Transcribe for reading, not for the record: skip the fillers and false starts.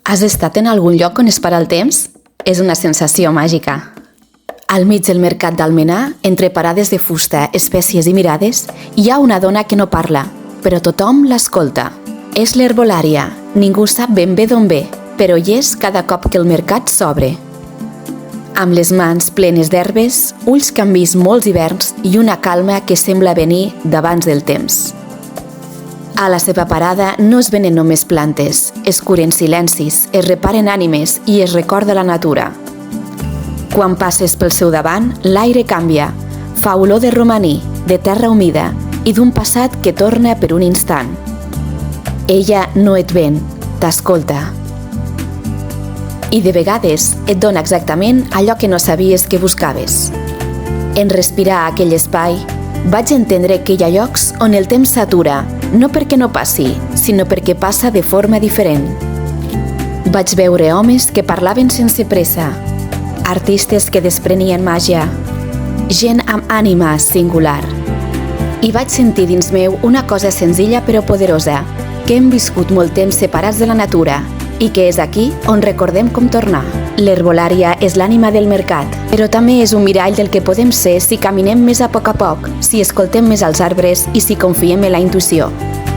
Has estat en algun lloc on es para el temps? És una sensació màgica. Al mig del mercat d'Almenar, entre parades de fusta, espècies i mirades, hi ha una dona que no parla, però tothom l'escolta. És l'herbolària. Ningú sap ben bé d'on ve, però hi és cada cop que el mercat s'obre. Amb les mans plenes d'herbes, ulls que han vist molts hiverns i una calma que sembla venir d'abans del temps. A la seva parada no es venen només plantes, es curen silencis, es reparen ànimes i es recorda la natura. Quan passes pel seu davant, l'aire canvia, fa olor de romaní, de terra humida i d'un passat que torna per un instant. Ella no et ven, t'escolta. I de vegades et dona exactament allò que no sabies que buscaves. En respirar aquell espai, vaig entendre que hi ha llocs on el temps s'atura, no perquè no passi, sinó perquè passa de forma diferent. Vaig veure homes que parlaven sense pressa, artistes que desprenien màgia, gent amb ànima singular. I vaig sentir dins meu una cosa senzilla però poderosa, que hem viscut molt temps separats de la natura i que és aquí on recordem com tornar. L'herbolària és l'ànima del mercat, però també és un mirall del que podem ser si caminem més a poc, si escoltem més els arbres i si confiem en la intuïció.